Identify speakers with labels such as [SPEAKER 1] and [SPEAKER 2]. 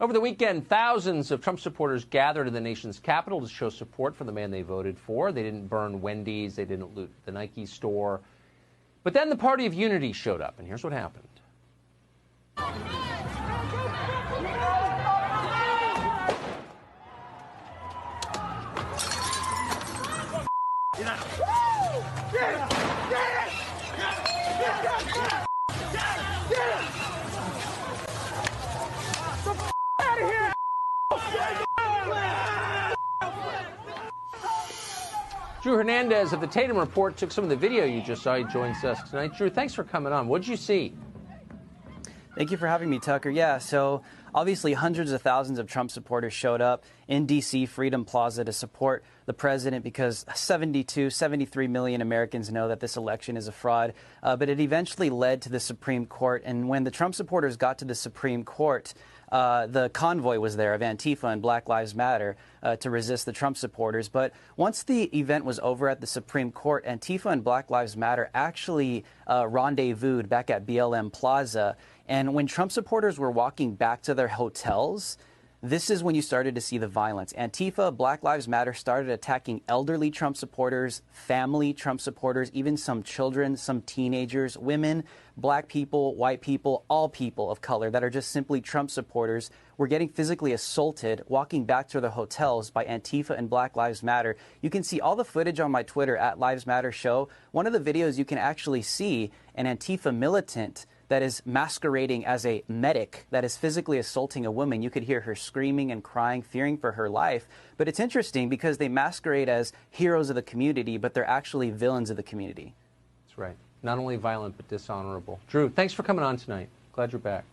[SPEAKER 1] Over the weekend, thousands of Trump supporters gathered in the nation's capital to show support for the man they voted for. They didn't burn Wendy's. They didn't loot the Nike store. But then the Party of Unity showed up, and here's what happened. Drew Hernandez of the Tatum Report took some of the video you just saw. He joins us tonight. Drew, thanks for coming on. What did you see?
[SPEAKER 2] Thank you for having me, Tucker. Yeah, so obviously hundreds of thousands of Trump supporters showed up in D.C., Freedom Plaza, to support the president because 73 million Americans know that this election is a fraud. But it eventually led to the Supreme Court. And when the Trump supporters got to the Supreme Court, the convoy was there of Antifa and Black Lives Matter to resist the Trump supporters. But once the event was over at the Supreme Court, Antifa and Black Lives Matter actually rendezvoused back at BLM Plaza. And when Trump supporters were walking back to their hotels, this is when you started to see the violence. Antifa, Black Lives Matter started attacking elderly Trump supporters, family Trump supporters, even some children, some teenagers, women, black people, white people, all people of color that are just simply Trump supporters were getting physically assaulted walking back to their hotels by Antifa and Black Lives Matter. You can see all the footage on my Twitter at Lives Matter Show. One of the videos you can actually see an Antifa militant that is masquerading as a medic that is physically assaulting a woman. You could hear her screaming and crying, fearing for her life. But it's interesting because they masquerade as heroes of the community, but they're actually villains of the community.
[SPEAKER 1] That's right. Not only violent, but dishonorable. Drew, thanks for coming on tonight. Glad you're back.